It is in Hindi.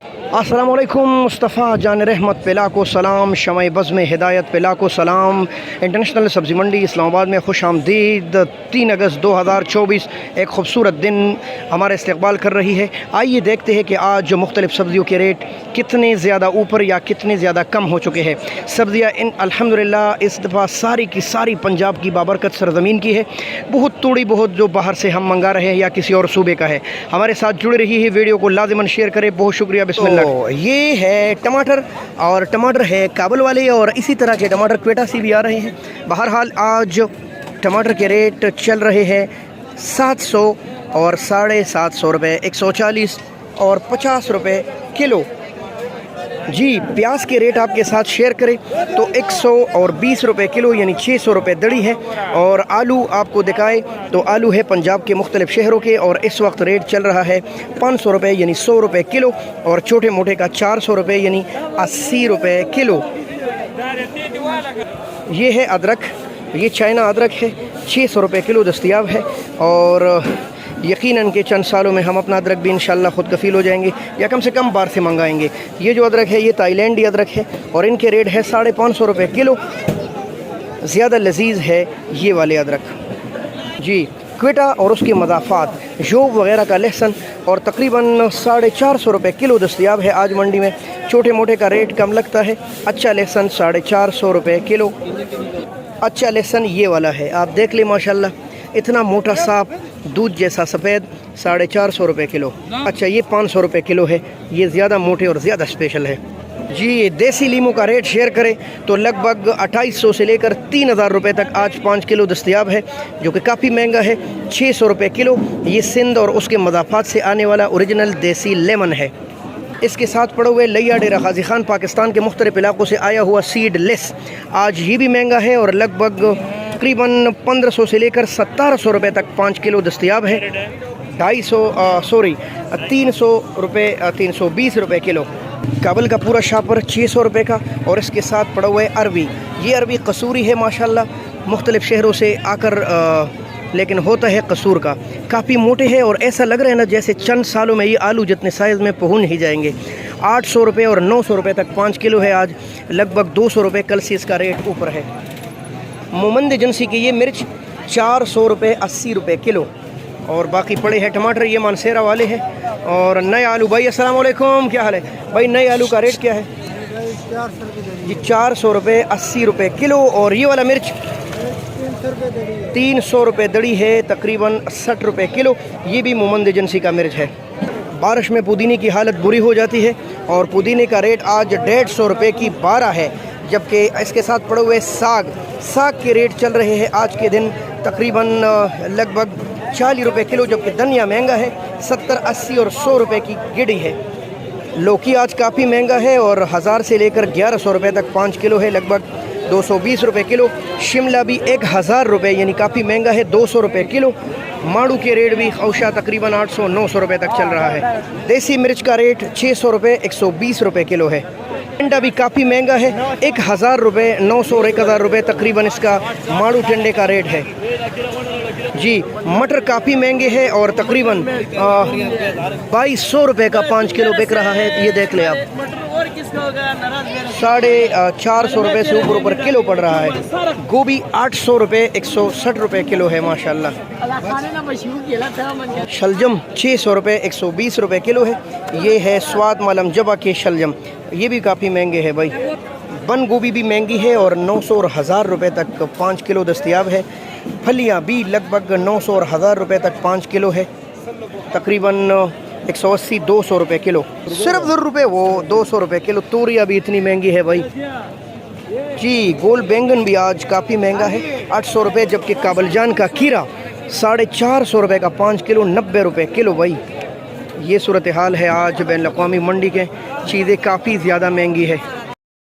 अस्सलामुअलैकुम मुस्तफ़ा जान रहमत पे लाखों सलाम, शमाए बज़्म हिदायत पे लाखों सलाम। इंटरनेशनल सब्ज़ी मंडी इस्लामाबाद में खुश आमदीद। 3 अगस्त 2024 एक ख़ूबसूरत दिन हमारा इस्तकबाल कर रही है। आइए देखते हैं कि आज मुख्तलिफ़ सब्ज़ियों के रेट कितने ज़्यादा ऊपर या कितने ज़्यादा कम हो चुके हैं। सब्ज़ियाँ अल्हम्दुलिल्लाह इस दफ़ा सारी की सारी पंजाब की बाबरकत सरज़मीन की है। बहुत थोड़ी बहुत जो बाहर से हम मंगा रहे हैं या किसी और सूबे का है। हमारे साथ जुड़े रही है, वीडियो को लाज़िमन शेयर करें। बहुत शुक्रिया। बिस्मिल्लाह। तो ये है टमाटर, और टमाटर है काबुल वाले, और इसी तरह के टमाटर क्वेटा से भी आ रहे हैं। बहरहाल आज टमाटर के रेट चल रहे हैं 700 और 750 रुपये, 140 और 50 रुपये किलो। जी, प्याज के रेट आपके साथ शेयर करें तो 120 रुपये किलो यानी 600 रुपये दड़ी है। और आलू आपको दिखाए तो आलू है पंजाब के मुख्तलिफ़ शहरों के, और इस वक्त रेट चल रहा है 500 रुपये यानी 100 रुपये किलो, और छोटे मोटे का 400 रुपये यानी 80 रुपये किलो। ये है अदरक, ये चाइना अदरक है, 600 रुपये किलो दस्तयाब है। और यकीनन के चंद सालों में हम अपना अदरक भी इंशाल्लाह ख़ुद कफ़ील हो जाएंगे या कम से कम बाहर से मंगाएंगे। ये जो अदरक है ये ताईलैंडी अदरक है, और इनके रेट है 550 रुपये किलो। ज़्यादा लजीज़ है ये वाले अदरक। जी, क्वेटा और उसके मदाफ़ात, जोब वग़ैरह का लहसुन और तकरीबन 450 रुपये किलो दस्तयाब है आज मंडी में। छोटे मोटे का रेट कम लगता है। अच्छा लहसुन 450 रुपये किलो। अच्छा लहसुन ये वाला है, आप देख लें माशाल्लाह, इतना मोटा साफ दूध जैसा सफ़ेद, 450 रुपये किलो। अच्छा, ये 500 रुपये किलो है, ये ज़्यादा मोटे और ज़्यादा स्पेशल है। जी, देसी लीमू का रेट शेयर करें तो लगभग 2800 से लेकर 3000 रुपये तक आज 5 किलो दस्तयाब है, जो कि काफ़ी महंगा है। 600 रुपये किलो ये सिंध और उसके मदाफ़ात से आने वाला ओरिजिनल देसी लेमन है। इसके साथ पड़े हुए लिया डेरा गाजी खान पाकिस्तान के मुख्तलिफ़ इलाक़ों से आया हुआ सीड लेस आज ये भी महंगा है, और लगभग तकरीबन 1500 से लेकर 1700 रुपये तक 5 किलो दस्तयाब है। 300 रुपये 320 रुपये किलो। काबुल का पूरा शापर 600 रुपये का, और इसके साथ पड़ा हुआ है अरबी। ये अरबी कसूरी है माशाल्लाह, मुख्तलिफ़ शहरों से आकर लेकिन होता है कसूर का। काफ़ी मोटे हैं और ऐसा लग रहा है ना जैसे चंद सालों में ये आलू जितने साइज़ में पहुँच ही जाएंगे। 800 रुपये और 900 रुपये तक 5 किलो है आज। लगभग 200 रुपये कल से इसका रेट ऊपर है। मोमंद एजेंसी की ये मिर्च 400 रुपये 80 रुपये किलो। और बाकी पड़े हैं टमाटर, ये मानसेरा वाले हैं। और नए आलू, भाई अस्सलाम वालेकुम, क्या हाल है भाई? नए आलू का रेट क्या है जी? 400 रुपये 80 रुपये किलो। और ये वाला मिर्च 300 रुपये दड़ी है, तकरीबन 60 रुपये किलो। ये भी मोमंद एजेंसी का मिर्च है। बारिश में पुदीने की हालत बुरी हो जाती है, और पुदीने का रेट आज 150 रुपये की 12 है। जबकि इसके साथ पड़े हुए साग के रेट चल रहे हैं आज के दिन तकरीबन लगभग 40 रुपये किलो, जबकि धनिया महंगा है 70, 80 और 100 रुपये की गिड़ी है। लौकी आज काफ़ी महंगा है, और 1000 से लेकर 1100 रुपये तक 5 किलो है, लगभग 220 रुपये किलो। शिमला भी 1000 रुपये यानी काफ़ी महंगा है, 200 रुपये किलो। माड़ू के रेट भी औशा तकरीबन 800-900 रुपये तक चल रहा है। देसी मिर्च का रेट 600 रुपये 120 रुपये किलो है। टिंडा भी काफ़ी महंगा है, 1000 रुपये 900 और 1000 रुपये तकरीबन इसका माड़ू टिंडे का रेट है। जी, मटर काफ़ी महंगे हैं, और तकरीबन 2200 रुपये का 5 किलो बिक रहा है। ये देख ले आप, 450 रुपये से ऊपर किलो पड़ रहा है। गोभी 800 रुपये 160 रुपये किलो है माशाल्लाह। शलजम 600 रुपये 120 रुपये किलो है। ये है स्वाद मालम जबा के शलजम, ये भी काफ़ी महंगे हैं भाई। बंद गोभी भी महंगी है, और 900 और 1000 रुपये तक 5 किलो दस्तयाब है। फलियाँ भी लगभग 900 और 1000 रुपये तक 5 किलो है, तकरीबन 180-200 रुपये किलो। सिर्फ 2 रुपये वो 200 रुपये किलो। तोरिया भी इतनी महंगी है भाई। जी, गोल बैंगन भी आज काफ़ी महंगा है, 800 रुपये, जबकि काबलजान का खीरा 450 रुपये का 5 किलो, 90 रुपये किलो भाई। ये सूरत हाल है आज बैन अक़वामी मंडी के। चीज़ें काफ़ी ज़्यादा महंगी है।